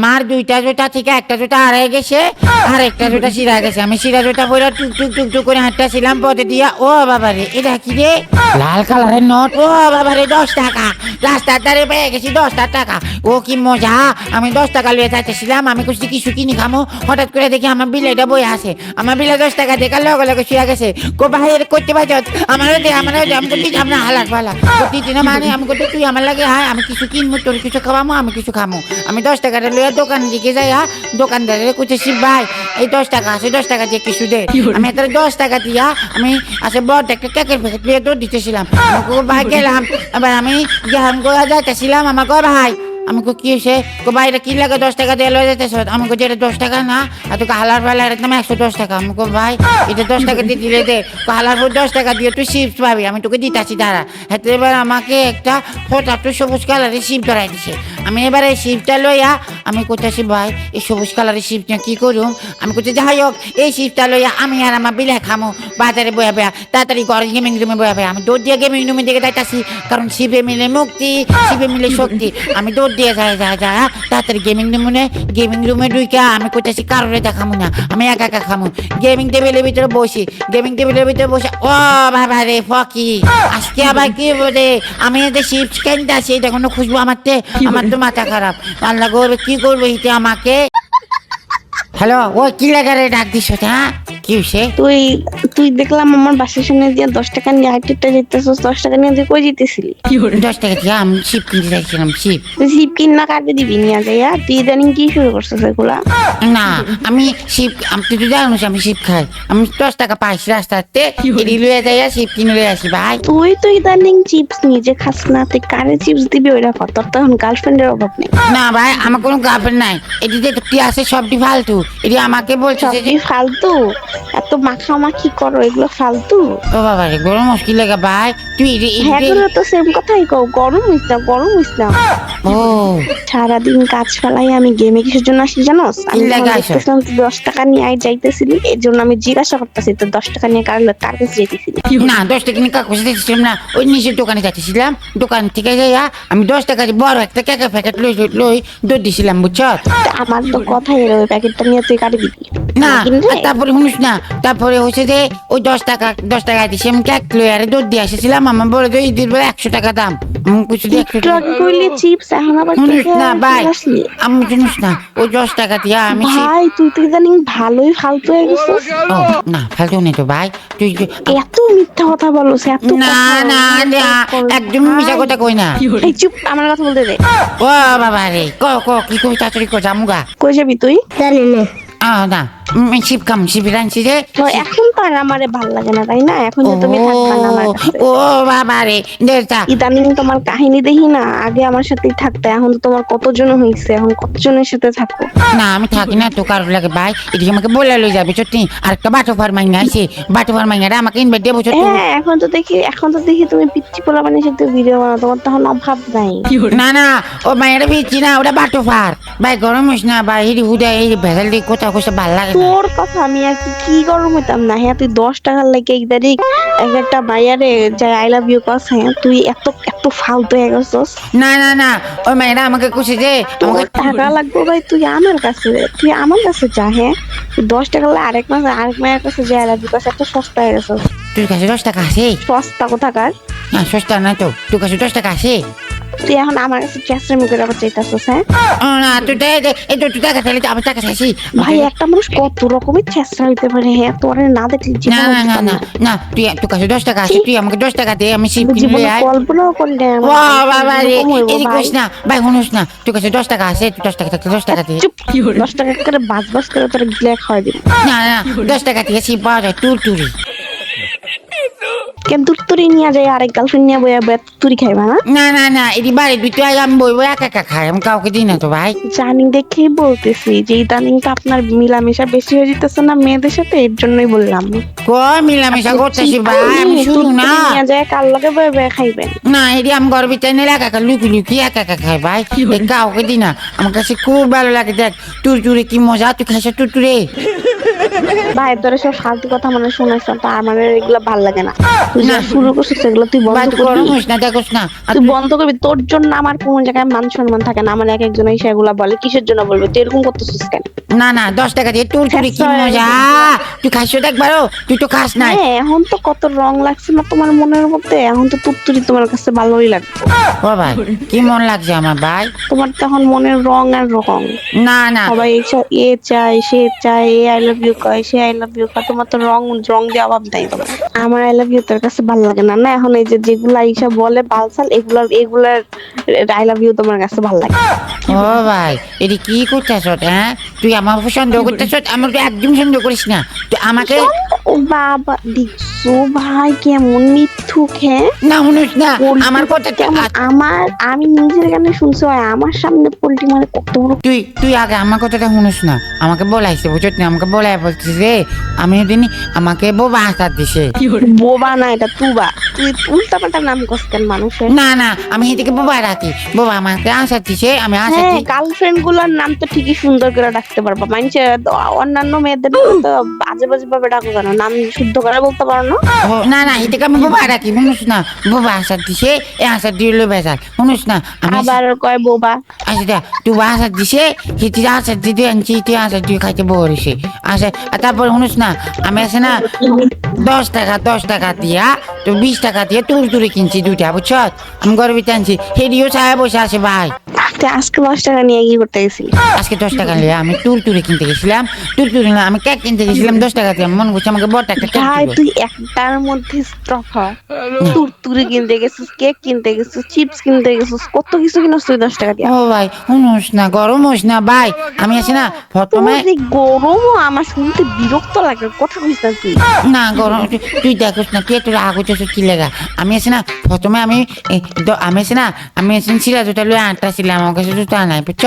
আমার দুইটা জুতা থেকে একটা জুতা হারিয়ে গেছে, আর একটা জুতা ছিঁড়া গেছে। আমি ছিঁড়া জুতা পরে টুক টুক টুক টুক করে হাঁটতেছিলাম পথে দিয়া। ও বাবারে, এটা কি রে? লাল কালারের নোট। ও বাবারে, 10 টাকা। রাস্তার ধারে পেয়ে গেছি 10 টাকা। ও কি মজা! আমি 10 টাকা লিয়ে যাইতেছিলাম, আমি কিছু কিনি খামো, হঠাৎ করে দেখি আমার বিলেটা বই আছে। আমার বিলে 10 টাকা দেখার লগে লগে শুয়ে গেছে। কো ভাই এটা করতে পারছ? আমারও দে। আমি করতে আমরা হালাক পালা করতে না, মানে আমি করতে তুই আমার লাগে হায়, আমি কিছু কিনবো, তোর কিছু খাওয়ামো, আমি কিছু খামো। আমি 10 টাকাটা লইয়া দোকান দিকে যাই, দোকানদারের কইতেছি ভাই এই 10 টাকা আছে, 10 টাকা দিয়ে কিছু দে। আমি এত 10 টাকা দিয়া আমি আসে বড় একটা কেকের প্যাকেট লিয়ে দৌড় দিতেছিলাম। ভাই গেলাম, এবার আমি গেলাম গোয়া যাইতেছিলাম। আমার কো ভাই, আমি কো কি হয়েছে? কো ভাই এটা কি লাগে 10 টাকা দিয়ে লয়ে যেতেছ? আমি কো এটা 10 টাকা না, আর তোকে হালার ফালার একদম 110 টাকা। আমি কো ভাই এটা 10 টাকা দিয়ে দিলে দে। হালার 10 টাকা দিয়ে তুই চিপস পাবি, আমি তোকে দিতাছি দাঁড়া। হাতে এবার আমাকে একটা ফোটা সবুজ কালারের চিপ ধরাই দিছে। আমি এবার এই চিপটা লইয়া আমি করতেছি ভাই এই সবুজ কালারের চিপটা কি করুম? আমি করছি যাই হোক এই চিপটা লইয়া আমি আর আমার বিলে খামো বাজারে বয়া বয়া, তাড়াতাড়ি ঘরে গেমিং রুমে বয়া বয়া। আমি দৌড় দিয়ে গেমিং রুমে দিকে যাইতাছি, কারণ শিবে মিলে মুক্তি, শিবে মিলে শক্তি। আমি দৌড় দিয়ে যাই তাড়াতাড়ি গেমিং রুমে ঢুইকা আমি করতেছি কারোরে দেখামো না, আমি একা একা খামো। গেমিং টেবিলের ভিতরে বসি, ও বাবা রে ফকি, আজকে আবার কি বলে আমি এদের চিপস কিনতে আসি, এটা কোনো খুশবু আমার তো মাথা খারাপ। আল্লাহ গো কি করবো হিতে আমাকে? হ্যালো, ও কি লাগারে ডাক দিছ? হ্যাঁ কি হয়েছে? তুই দেখলাম আমার বাসার সামনে দিয়ে 10 টাকা নিয়ে হাইটেটা যেতেছিস। 10 টাকা নিয়ে তুই কই যেতেছিলি? 10 টাকা দিয়ে আমি শিপ কিনতে চাইছিলাম। শিপ শিপ কিনা কাটে দিবি নিয়ে যাইয়া? তুই ইদানিং কি শুরু করছিস এগুলা? না আমি শিপ, তুই তো জানিস আমি শিপ খাই। আমি 10 টাকা পাইছি রাস্তাতে, এটি লুয়ে যাইয়া শিপ কিনে লয়ে আসি ভাই। তুই তো ইদানিং চিপস নিজে খাস না, তুই কারে চিপস দিবি ওইটা কর। তোর তো এখন গার্লফ্রেন্ডের অভাব নেই। না ভাই আমার কোনো গার্লফ্রেন্ড নাই, এটি যে কি আছে সবটি ফালতু। এটি আমাকে বলছে যে ফালতু এত মাখামাখি করো, এগুলো ফালতু। ও বাবা রে গরম মুশকিল লাগা ভাই। তুই হ্যাঁ করে তো সেম কথাই কও, গরম হইস না। ও সারাদিন কাজ ফেলাই আমি গেমে কিসের জন্য আসি জানোস? আমি দেখতেছিলাম তুই 10 টাকা নিয়ে যাইতেছিলি, এর জন্য আমি জিজ্ঞাসা করতেছি তোর 10 টাকা নিয়ে কার কাছে যাইতেছিলি? না 10 টাকা নিয়ে কাকু যাচ্ছিলাম না, ওই নিচের দোকানে যাচ্ছিলাম। দোকান থেকে যাইয়া আমি 10 টাকা বড় একটা কেকের প্যাকেট লই দৌড় দিছিলাম বুঝছ। আমার তো কথাই এলো, ওই প্যাকেটটা নিয়ে তুই কাটে দিবি না। তারপরে শুনিস না, তারপরে হচ্ছে যে ওই 10 টাকা দিছি আমি কেক লই আরে দৌড় দিয়ে এসেছিলাম। আমার বলে যে ঈদের বেলা 100 টাকা দাম। আমি কিছু দিয়ে 100 টাকা কইলে চিপস এখন আবার শুনিস না ভাই, আমি শুনিস না ওই 10 টাকা দিয়া আমি ভাই তুই তো ইদানিং ভালোই ফালতু হয়ে গেছিস। ও না ফালতু নেই তো ভাই। তুই এত মিথ্যা কথা বলছিস, এত না না না একদম মিছা কথা কই না। এই চুপ, আমার কথা বলতে দে। ও বাবা রে কি কই তাড়াতাড়ি কই জামুগা। কই যাবি তুই? জানি না। না শিব রাঁধছি রে। এখন তো আর আমারে ভাল লাগে না তাই না? এখন যে তুমি থাকবা না আমার কাছে। ও বাবা রে ইদানিং তোমার কাহিনী দেখি না, আগে আমার সাথেই থাকতে, এখন তো তোমার কতজন হইছে, এখন কতজনের সাথে থাকো? না আমি থাকি না তো কারোর লাগে ভাই, এদিকে আমাকে বলে লই যাবে সত্যি। আর একটা বাটোফার মাইনা আছে, বাটোফার মাইনাটা আমাকে ইনভাইট দেবো সত্যি। হ্যাঁ এখন তো দেখি তুমি পিচ্চি পোলা বানিয়ে সাথে ভিডিও বানাও, তোমার তখন অভাব নাই। না ও মাইনাটা পিচ্চি না, ওটা বাটোফার ভাই। গরম হইস না ভাই, হিড়ি হুদা এই ভেজাল দিয়ে কোথাও কোথাও ভালো লাগে না। তোর কথা আমি আর কি গরম হইতাম না। হ্যাঁ তুই 10 টাকার লাগে ইদারিক একটা মাইয়ারে যাই আই লাভ ইউ কস, হ্যাঁ তুই এত ফালতু হয়ে গেছস। না ওই মাইনা আমাকে কইছে যে আমাকে টাকা লাগবে ভাই, তুই আমার কাছে যা। হ্যাঁ 10 টাকা লাগলে আরেক মায়ের কাছে যাই আই লাভ ইউ কস, এত সস্তা হয়ে গেছস। তোর কাছে 10 টাকা আছে? সস্তা কোথাকার? না সস্তা না তো, তোর কাছে 10 টাকা আছে? তুই এখন আমার কাছে চেষ্টার মুখে আবার চাইতাছস? হ্যাঁ না তুই তুই টাকা চাইলে আমার টাকা চাইছি ভাই। একটা মানুষ কত রকমের চেষ্টা হইতে পারে, হ্যাঁ তোর না দেখলি না তুই তোর কাছে 10 টাকা আছে, তুই আমাকে 10 টাকা দে, আমি শিব কিনে লই আই। কল্পনাও করলে ও বাবা রে এদিকে কইস না ভাই, শুনিস না তোর কাছে 10 টাকা আছে, তুই 10 টাকা থাকলে 10 টাকা দে। 10 টাকা করে বাস করে তোর গিলে খাওয়াই দিবি। না 10 টাকা দিয়ে শিব পাওয়া যায় টুরি। কেন তুরি নিয়ে যায় আরেক গার্লফ্রেন্ড নিয়ে বইয়া তুরি খাইবা না এটি বাড়ি দুই তুই আমি বইবো একা খাই, আমি কাউকে দিই না তো ভাই। জানি দেখেই বলতেছি যে ইদানিং তো আপনার মিলামেশা বেশি হয়ে যেতেছে না মেয়েদের সাথে, এর জন্যই বললাম। মিলামেশা করতেছি ভাই, আমি শুরু না নিয়ে যায় কার লগে বইয়া খাইবেন না। এটি আমি ঘর ভিতরে নিলে একা লুকি একা খাই ভাই, কাউকে দিই না। আমার কাছে খুব ভালো লাগে। দেখ টুরি কি মজা, তুই খাইছ টুরে? ভাই তোরা সব ফালতু কথা মানে শোনাইছ তো, আমার এগুলো ভাল লাগে না। তুই যা শুরু করছিস সেগুলো তুই বন্ধ ভাই তুই করবি। গরম হোস না, দেখোস না। আর তুই বন্ধ করবি, তোর জন্য আমার কোন জায়গায় মান সম্মান থাকে না। আমার এক একজন এসে এগুলা বলে, কিসের জন্য বলবে? তুই এরকম করতেছিস কেন? না না 10 টাকা দিয়ে তুই কি আচ্ছা, মজা। তুই খাইছো একবারও? তুই তো খাস নাই। হ্যাঁ, এখন তো কত রং লাগছে না তোমার মনের মধ্যে, এখন তো তুত্তুরি তোমার কাছে ভালোই লাগবে। ও ভাই কি মন লাগছে আমার ভাই। তোমার তো এখন মনের রং আর রং। না না সবাই এ চায়, সে চায়, এ আই লাভ ইউ কয়, সে আই লাভ ইউ কয়, তোমার তো রং রং দিয়ে অভাব নাই তোমার। আমার আই লাভ ইউ তোর কাছে ভালো লাগে না। না, এখন এই যে যেগুলা এইসব বলে বালসাল, এগুলার আই লাভ ইউ তোমার কাছে ভালো লাগে। ও ভাই এটি কি করতেছ? হ্যাঁ তুই আমার উপর সন্দেহ করতেছ? আমাকে একদম সন্দেহ করিস না তুই আমাকে। ও বাবা, দেখছো ভাই কেমন মিথ্যুক, হ্যাঁ? না শুনিস না আমার কথা। আমি নিজের গানে শুনছি, হয় আমার সামনে পোল্ট্রি মানে কত বড়। তুই তুই আগে আমার কথাটা শুনিস না। আমাকে বলাইছে বুঝছ না, আমাকে বলাই বলছিস রে। আমি ওদিন আমাকে বোবা হাসার দিছে। বোবা না, এটা তুবা। তুই উল্টা পাল্টা নাম করছ কেন মানুষের? না না আমি এদিকে বোবা রাখি। বোবা আমাকে আসার দিছে, আমি আসার হ্যাঁ, দিই। গার্লফ্রেন্ড গুলার নাম তো ঠিকই সুন্দর করে ডাকতে পারবা। মানুষে অন্যান্য মেয়েদের নামে তো বাজে বাজে ভাবে ডাকো কেন? নাম শুদ্ধ করে বলতে পারো না? ও না না এদিকে আমি বোবা রাখি শুনিস না। বোবা আসার দিছে, এ আসার দিয়ে বেসার শুনিস না। আমি আবার কয় বোবা। আচ্ছা তুই আসার দিছে, সেটি আসার দিতে আনছি, তুই আসার দিয়ে খাইতে বসে আসে। তারপর শুনিস না আমি আছে না 10 টাকা দিয়া তো 20 টাকা দিয়ে তুরতুরি কিনছি দুইটা বুঝছ। আমি গর্বিত আনছি, হেডিও ছায়া বসে আছে ভাই। তুই আজকে 10 টাকা নিয়ে কি করতে গেছিলি? আজকে 10 টাকা নিয়ে আমি তুরতুরি কিনতে গেছিলাম। তুরতুরি না আমি কেক কিনতে গেছিলাম 10 টাকা দিয়ে। মন করছে আমাকে বড় একটা কেক ভাই, দিল। তুই একটার মধ্যে স্টপ হ। তুরতুরি কিনতে গেছিস, কেক কিনতে গেছিস, চিপস কিনতে গেছিস, কত কিছু কিনছিস তুই 10 টাকা দিয়ে। ও ভাই শুনুস না, গরম হোস না ভাই। আমি আছি না প্রথমে। তোমার যে গরমও আমার শুনতে বিরক্ত লাগে, কথা কইস না তুই। না গরম তুই দেখোস না, তুই তোর আগুচ কি লেগা। আমি আছি না প্রথমে আমি আছি না আমি আছি ছিলা জুতা লুয়ে আটটা ছিলাম, আমার কাছে জুতা নাই বুঝছ।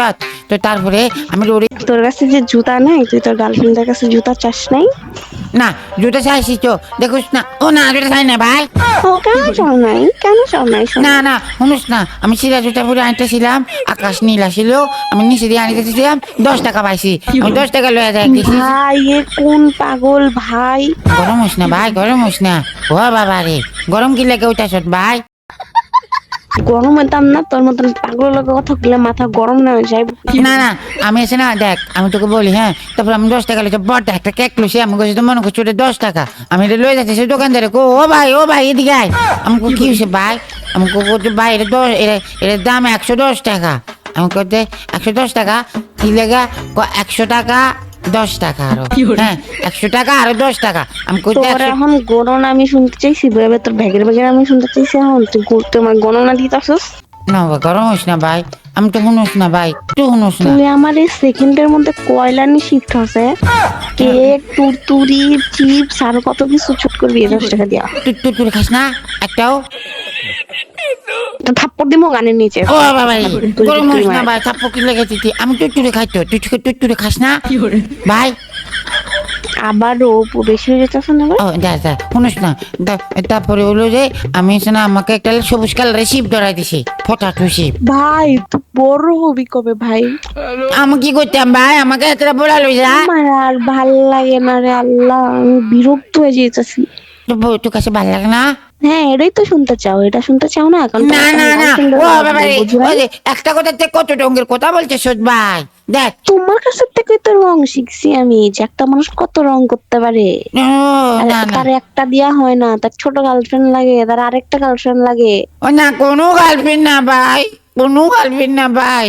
তো তারপরে আমি রোডে। তোর কাছে যে জুতা নাই, তুই তোর গার্লফ্রেন্ডের কাছে জুতা চাস নাই? না জুতা চাইছি তো দেখোস না। ও না জুতা চাই না ভাই। ও, কেন চাও নাই? কেন চাও নাই? না না শুনুস না আমি ছিলা জুতা পরে আনতেছিলাম, আকাশ নীলা ছিল, আমি নিচে দিয়ে আনতেছিলাম 10 টাকা পাইছি, আমি 10 টাকা লয়ে যাই গেছি। ভাই, এ কোন পাগল ভাই? গরম হোস না ভাই, গরম হোস না। ও বাবা রে গরম কি লেগে উঠাছ ভাই। গরম হইতাম না তোর মতন পাগলের লগে কথা বললে মাথা গরম না হয়ে যায়। না না আমি এসে না দেখ আমি তোকে বলি হ্যাঁ। তারপর আমি 10 টাকা লইছে বড় একটা কেক লইছি, আমি কইছি তো মনে করছি ওটা 10 টাকা। আমি এটা লয়ে যাচ্ছি সেই দোকানদারে কো ও ভাই এদিকে আয়। আমি কি হয়েছে ভাই? আমি ভাই এটা এটার দাম 110 টাকা। আমি করতে 110 টাকা কি লেগা? 100 টাকা 10 টাকা আরো। হ্যাঁ 100 টাকা আরো 10 টাকা। আমি করতে তোর এখন গণনা আমি শুনতে চাইছি, বইবে তোর ভ্যাগের ভ্যাগের আমি শুনতে চাইছি। এখন তুই তোমার গণনা দিতে আসছিস? না ভাই গরম হোস না ভাই, আমি তো শুনুস না ভাই, তুই শুনুস না। তুই আমার এই সেকেন্ডের মধ্যে কয়লানি শিফট হচ্ছে। কেক, তুরতুরি, চিপস আর কত কিছু ছুট করবি 10 টাকা দিয়া। তুই খাস না একটাও? তো থাপ্পড় দিমো গানের নিচে। ও বাবা রে গরম হোস না ভাই, থাপ্পড় কি লেগেছি আমি তুই খাইতো তুই খাস না ভাই। আবারও বেশি হয়ে যেতেছে না ভাই? ও যা শুনিস না। তারপরে হলো যে আমি এসে না আমাকে একটা সবুজ কালারের শিপ ধরাই দিছি, ফটাটু শিপ। ভাই তুই বড় হবি কবে ভাই? আমি কি করতাম ভাই, আমাকে এতটা বলা লই যা। আমার আর ভাল লাগে না রে আল্লাহ, আমি বিরক্ত হয়ে যেতেছি। তোর কাছে ভালো লাগে না? হ্যাঁ, এটাই তো শুনতে চাও, এটা শুনতে চাও না? এখন না না না ও বাবা রে একটা কথা থেকে কত রঙের কথা বলছে সোদ ভাই। দেখ তোমার কাছে থেকে তো রং শিখছি আমি, যে একটা মানুষ কত রং করতে পারে। ও না না তার একটা দিয়া হয় না, তার ছোট গার্লফ্রেন্ড লাগে, তার আরেকটা গার্লফ্রেন্ড লাগে। ও না কোনো গার্লফ্রেন্ড না ভাই, কোনো গার্লফ্রেন্ড না ভাই।